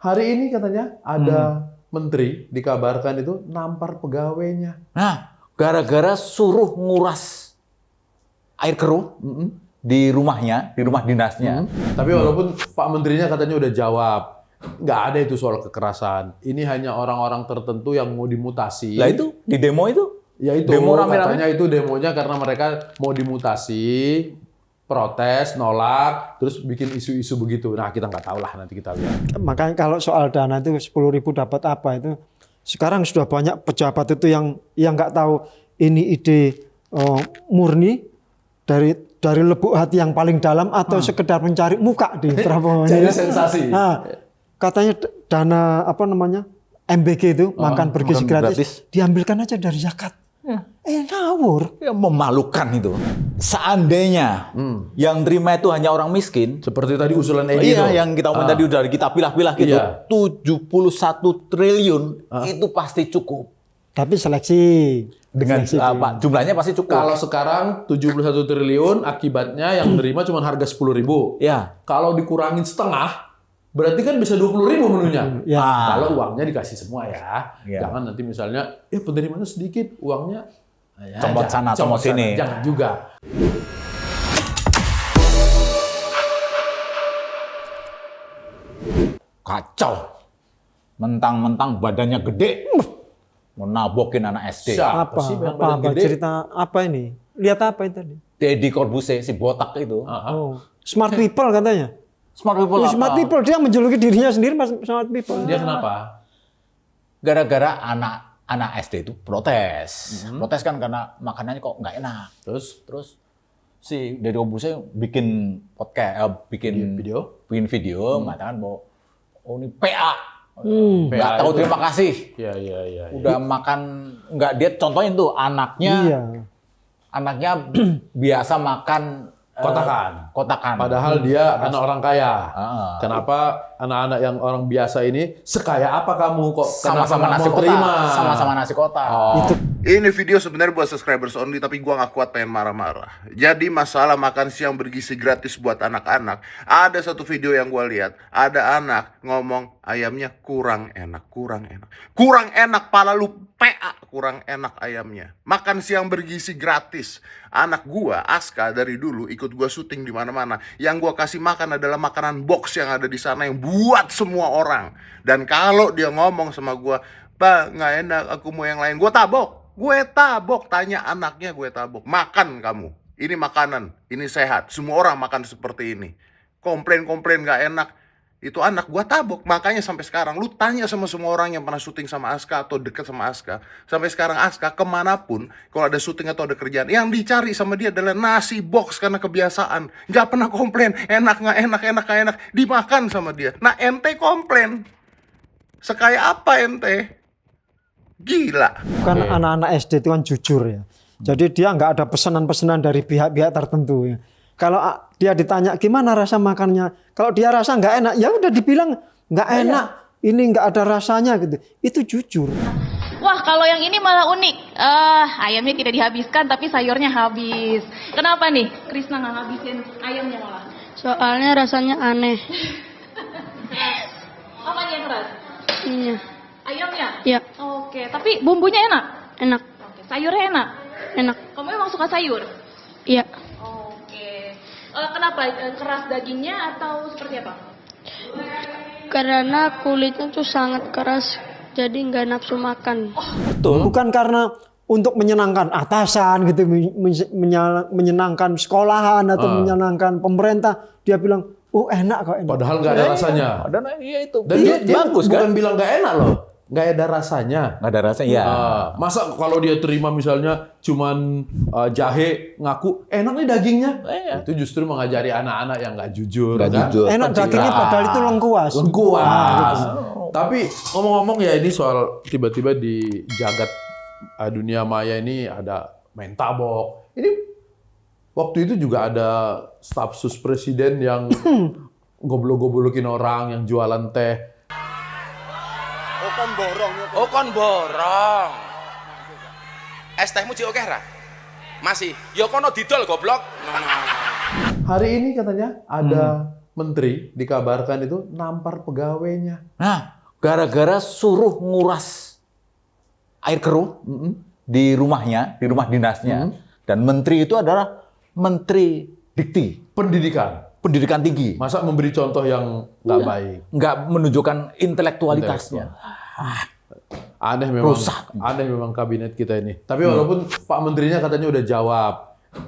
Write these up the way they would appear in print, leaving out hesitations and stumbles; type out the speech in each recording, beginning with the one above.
Hari ini katanya ada menteri dikabarkan itu nampar pegawainya. Nah, gara-gara suruh nguras air keruh di rumahnya, di rumah dinasnya. Tapi walaupun Pak Menterinya katanya udah jawab, nggak ada itu soal kekerasan. Ini hanya orang-orang tertentu yang mau dimutasi. Lah itu di demo itu? Ya itu, demo rame-rame. katanya itu demonya karena mereka mau dimutasi, protes, nolak, terus bikin isu-isu begitu. Nah, kita nggak tahu lah, nanti kita lihat. Makanya kalau soal dana itu 10.000 dapat apa itu, sekarang sudah banyak pejabat itu yang nggak tahu ini ide murni dari lubuk hati yang paling dalam atau sekedar mencari muka di Prabowo. Cari sensasi. Nah, katanya dana apa namanya MBG itu makan bergizi gratis diambilkan aja dari zakat. Ngawur. Ya, memalukan itu. Seandainya yang terima itu hanya orang miskin, Seperti tadi usulan Edi iya, itu. yang kita omongin tadi udah kita pilah-pilah gitu, Iya. 71 triliun itu pasti cukup. Tapi seleksi Dengan apa? Jumlahnya pasti cukup. Kalau sekarang 71 triliun, akibatnya yang nerima cuma harga 10.000. Ya. Kalau dikurangin setengah, berarti kan bisa 20.000 menunya. Ya. Kalau uangnya dikasih semua ya. Ya. Jangan nanti misalnya, penerimanya sedikit, uangnya ya, Comot sana, comot sini. Jangan juga. Kacau. Mentang-mentang badannya gede, mau nabokin anak SD. Siapa sih yang badan apa gede? cerita apa ini? Lihat apa itu tadi? Deddy Corbuzier, si botak itu. Oh, smart people katanya. Smart people Oh, apa? smart people, dia menjuluki dirinya sendiri smart people. Dia kenapa? Gara-gara anak SD itu protes. Protes kan karena makanannya kok nggak enak. Terus si Deddy Corbuzier bikin podcast, bikin video mengatakan bahwa ini PA. Nggak tahu itu. terima kasih. Iya. Udah makan, nggak, dia contohin tuh anaknya. Iya. Anaknya biasa makan kotakan. Padahal dia anak orang kaya. Kenapa Kenapa anak-anak yang orang biasa ini sekaya apa kamu kok sama-sama kenapa nggak nasi mau kotak? terima? Sama-sama nasi kotak. Ini video sebenarnya buat subscribers only, tapi gua nggak kuat pengen marah-marah. Jadi masalah makan siang bergizi gratis buat anak-anak. Ada satu video yang gua lihat, ada anak ngomong ayamnya kurang enak. Kurang enak, pala lu PA, kurang enak ayamnya. Makan siang bergizi gratis. Anak gua, Aska, dari dulu ikut gua syuting di mana-mana. Yang gua kasih makan adalah makanan box yang ada di sana yang buat semua orang. Dan kalau dia ngomong sama gua, "Pak, nggak enak, aku mau yang lain," gue tabok, tanya anaknya, gue tabok. Makan kamu, ini makanan, ini sehat, semua orang makan seperti ini. Komplain nggak enak, itu anak gue tabok. Makanya sampai sekarang, lu tanya sama semua orang yang pernah syuting sama Aska atau deket sama Aska, sampai sekarang Aska kemanapun, kalau ada syuting atau ada kerjaan, yang dicari sama dia adalah nasi box karena kebiasaan. Nggak pernah komplain, enak nggak enak, dimakan sama dia. Nah, ente komplain, sekaya apa ente? Gila. Kan anak-anak SD itu kan jujur ya. Jadi dia nggak ada pesanan-pesanan dari pihak-pihak tertentu ya. Kalau dia ditanya gimana rasa makannya, kalau dia rasa nggak enak, ya udah dibilang nggak enak, ini nggak ada rasanya gitu. Itu jujur. Wah, kalau yang ini malah unik. Ayamnya tidak dihabiskan, tapi sayurnya habis. Kenapa nih? Krisna nggak ngabisin ayamnya malah? Soalnya rasanya aneh. Apanya yang keras? Iya, Ayamnya? iya, Oke, tapi bumbunya enak? enak, Oke, sayurnya enak? enak. Kamu emang suka sayur? Iya, Oke. Kenapa? Keras dagingnya atau seperti apa? karena kulitnya tuh sangat keras, jadi nggak nafsu makan. Bukan karena untuk menyenangkan atasan gitu, menyenangkan sekolahan atau menyenangkan pemerintah, dia bilang, "Oh, enak kok enak." Padahal nggak ada rasanya. Dan iya itu. Dan dia bagus bukan kan? bilang nggak enak loh, nggak ada rasanya. Nggak ada rasanya. Ya. Masa kalau dia terima misalnya cuman jahe ngaku enak nih dagingnya, itu justru mengajari anak-anak yang nggak jujur. Nggak kan? jujur. Enak dagingnya padahal itu lengkuas. Lengkuas. Tapi ngomong-ngomong ya ini soal tiba-tiba di jagat dunia maya ini ada main tabok. Ini waktu itu juga ada staf sus presiden yang goblok-goblokin orang yang jualan teh. Oh kon borong. Es tehmu cik oke ra? Masih. Ya kono didol goblok. Hari ini katanya ada menteri dikabarkan itu nampar pegawainya. Nah, gara-gara suruh nguras air keruh di rumahnya, di rumah dinasnya. Dan menteri itu adalah menteri dikti, pendidikan tinggi. Masa memberi contoh yang nggak baik? Nggak menunjukkan intelektualitasnya. Aneh memang, Rusak. aneh memang kabinet kita ini. Tapi walaupun Pak Menterinya katanya udah jawab,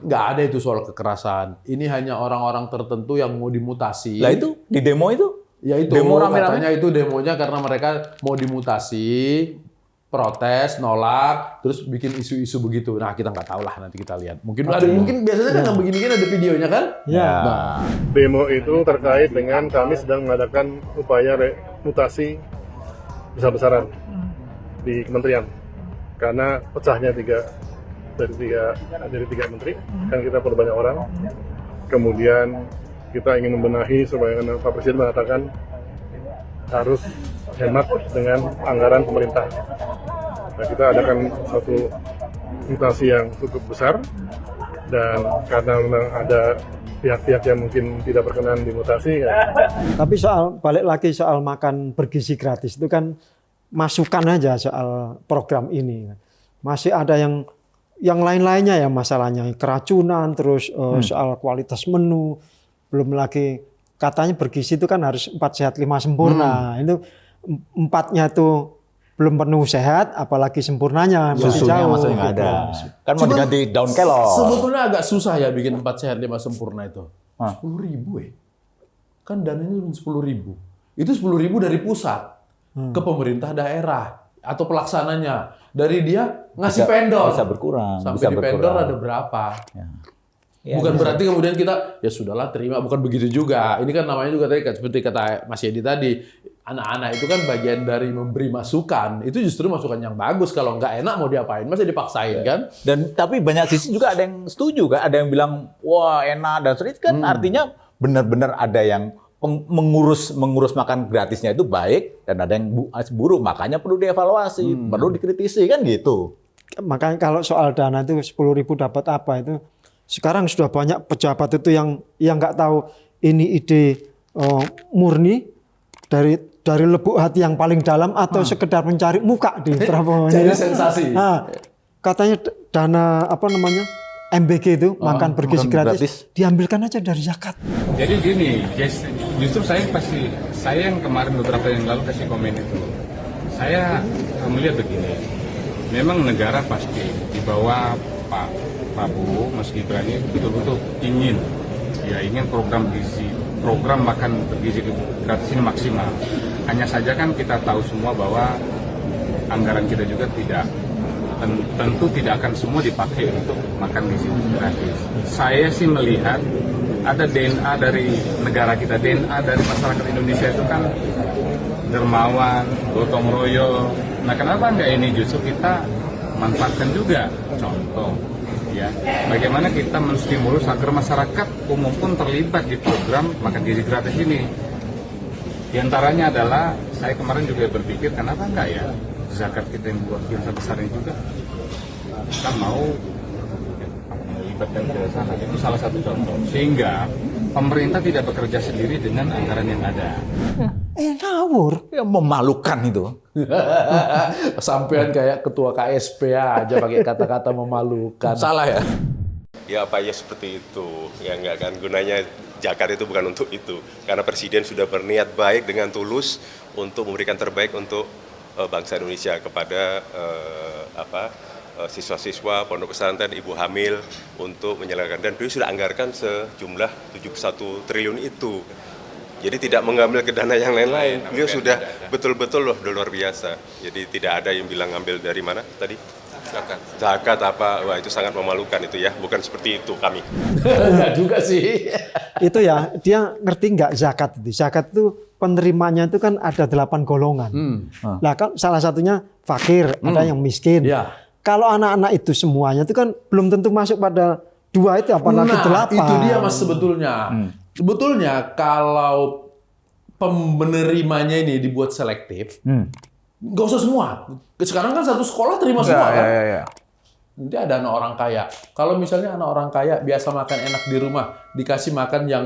nggak ada itu soal kekerasan. Ini hanya orang-orang tertentu yang mau dimutasi. Lah itu di demo itu? Ya itu, demo rame-rame. katanya itu demonya karena mereka mau dimutasi, protes, nolak, terus bikin isu-isu begitu. Nah kita nggak tahu lah, nanti kita lihat. Mungkin biasanya kan yang begini kan ada videonya kan? Ya. Nah, Demo itu terkait dengan kami sedang mengadakan upaya mutasi besar-besaran di kementerian. Karena pecahnya dari tiga menteri, kan kita perlu banyak orang. Kemudian kita ingin membenahi supaya Pak Presiden mengatakan harus hemat dengan anggaran pemerintah. Nah, kita adakan satu mutasi yang cukup besar, dan karena memang ada pihak-pihak yang mungkin tidak berkenan dimutasi. Ya. Tapi balik lagi soal makan bergizi gratis itu kan masukan aja soal program ini. Masih ada yang lain-lainnya ya masalahnya, keracunan, terus soal kualitas menu, belum lagi katanya bergizi itu kan harus 4 sehat 5 sempurna. Itu 4-nya itu belum penuh sehat, apalagi sempurnanya masih Susunya jauh. masih nggak ada. Kan mau diganti daun kelor. sebetulnya agak susah ya bikin 4 sehat 5 sempurna itu. 10.000 ya. Kan dananya cuma 10.000. Itu 10.000 dari pusat ke pemerintah daerah atau pelaksananya. Dari dia ngasih pendor. Bisa berkurang. Sampai bisa di berkurang. pendor ada berapa. Ya, Bukan berarti kemudian kita, ya sudahlah terima. Bukan begitu juga. Ini kan namanya juga tadi, seperti kata Mas Yedi tadi, anak-anak itu kan bagian dari memberi masukan. Itu justru masukan yang bagus. Kalau nggak enak mau diapain? Masa dipaksain kan? Dan tapi banyak sisi juga ada yang setuju kan, ada yang bilang wah enak dan sulit kan artinya benar-benar ada yang mengurus makan gratisnya itu baik dan ada yang buruk, makanya perlu dievaluasi, perlu dikritisi kan gitu. Makanya kalau soal dana itu 10.000 dapat apa itu, sekarang sudah banyak pejabat itu yang nggak tahu ini ide murni dari lubuk hati yang paling dalam atau sekedar mencari muka di Prabowo. Cari sensasi. Nah, katanya dana apa namanya MBG itu makan bergizi gratis diambilkan aja dari zakat. Jadi gini, justru saya yang kemarin beberapa yang lalu kasih komen itu, saya melihat begini, memang negara pasti di bawah Pak Prabowo, Mas Gibran ini betul-betul ingin program makan bergizi gratis ini maksimal. Hanya saja kan kita tahu semua bahwa anggaran kita juga tentu tidak akan semua dipakai untuk makan gizi gratis. Saya sih melihat ada DNA dari negara kita, DNA dari masyarakat Indonesia itu kan dermawan, gotong royong. Nah kenapa enggak ini justru kita manfaatkan juga? Contoh, ya, bagaimana kita menstimulus agar masyarakat umum pun terlibat di program makan gizi gratis ini. Di antaranya adalah, saya kemarin juga berpikir kenapa enggak ya zakat kita yang buat besar ini juga kita mau melibatkan ke sana. Itu salah satu contoh. Sehingga pemerintah tidak bekerja sendiri dengan anggaran yang ada. Ngawur. Ya, memalukan itu. Sampean kayak ketua KSP aja pakai kata-kata memalukan. Salah ya? Ya apa ya seperti itu. Ya enggak kan, gunanya zakat itu bukan untuk itu. Karena Presiden sudah berniat baik dengan tulus untuk memberikan terbaik untuk bangsa Indonesia kepada siswa-siswa, pondok pesantren, ibu hamil untuk menyelenggarakan, dan beliau sudah anggarkan sejumlah 71 triliun itu. Jadi tidak mengambil ke dana yang lain-lain. Beliau sudah betul-betul loh luar biasa. Jadi tidak ada yang bilang ngambil dari mana tadi? Zakat apa? Wah itu sangat memalukan itu ya. Bukan seperti itu kami. Enggak juga sih. Itu ya, dia ngerti nggak zakat itu? Zakat itu penerimanya itu kan ada 8 golongan. Nah, kan salah satunya fakir, ada yang miskin. Ya. Kalau anak-anak itu semuanya itu kan belum tentu masuk pada 2 itu, apalagi 8. Itu dia Mas sebetulnya. Sebetulnya kalau penerimanya ini dibuat selektif, nggak usah semua. Sekarang kan satu sekolah terima semua kan? nanti ada anak orang kaya. Kalau misalnya anak orang kaya biasa makan enak di rumah, dikasih makan yang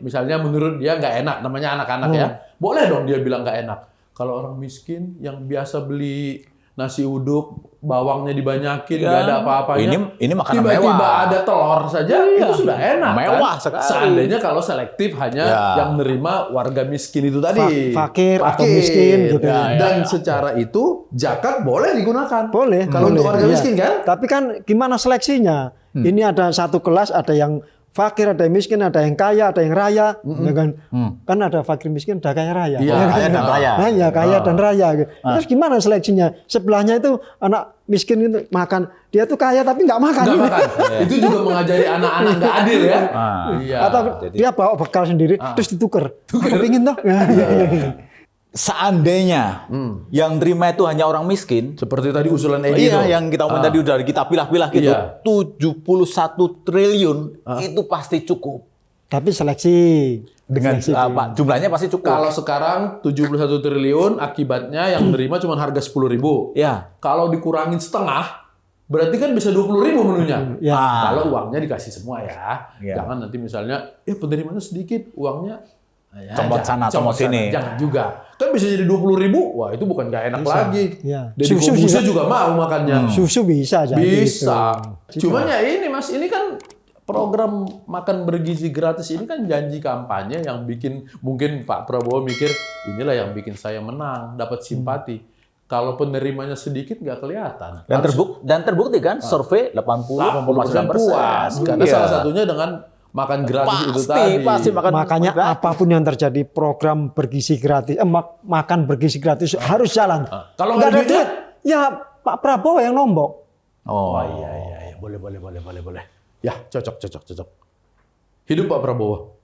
misalnya menurut dia nggak enak, namanya anak-anak ya, boleh dong dia bilang nggak enak. Kalau orang miskin yang biasa beli nasi uduk, bawangnya dibanyakin, nggak ada apa-apanya. Ini makanan tiba-tiba mewah. ada telur saja, itu sudah enak. Mewah kan? sekali. Seandainya kalau selektif hanya yang menerima warga miskin itu tadi. Fakir atau miskin gitu. Dan secara itu zakat boleh digunakan. Boleh. Kalau untuk warga miskin kan? Tapi kan gimana seleksinya? Ini ada satu kelas, ada yang fakir, ada yang miskin, ada yang kaya, ada yang raya, ya kan? Kan ada fakir miskin, ada kaya raya. Iya, Ya, kaya dan raya. Nah, ya, kaya dan raya. Gitu. Terus gimana seleksinya? Sebelahnya itu anak miskin itu makan, dia tuh kaya tapi nggak makan. Nggak makan. Itu juga mengajari anak-anak nggak adil ya. Iya. Atau dia bawa bekal sendiri, terus ditukar. Kepingin toh? Seandainya yang terima itu hanya orang miskin, Seperti tadi usulan Edi itu. yang kita omongin tadi udah kita pilah-pilah gitu, Iya. 71 triliun itu pasti cukup. Tapi seleksi. Dengan jumlahnya pasti cukup. Kalau sekarang 71 triliun, akibatnya yang menerima cuma harga 10.000. Ya. Kalau dikurangin setengah, berarti kan bisa 20.000 menunya. Ya. Kalau uangnya dikasih semua ya. Ya. Jangan nanti misalnya, penerimanya sedikit, uangnya Comot sana, comot sini. Jangan juga. Kan bisa jadi 20.000, wah itu bukan nggak enak lagi. Ya. Deddy Susu Corbuzier juga. juga mau makannya. Susu bisa jadi. Bisa. Gitu. Cuman ya ini Mas, ini kan program makan bergizi gratis ini kan janji kampanye yang bikin mungkin Pak Prabowo mikir inilah yang bikin saya menang, dapat simpati. Kalau penerimanya sedikit nggak kelihatan. Dan terbukti kan survei 80,9% puas. Karena salah satunya dengan makan gratis itu tadi. Pasti makan Makanya gratis. apapun yang terjadi, program bergizi gratis, makan bergizi gratis harus jalan. Kalau nggak ada nggak duitnya? duit, ya Pak Prabowo yang nombok. Oh iya, boleh. Ya, cocok. Hidup Pak Prabowo.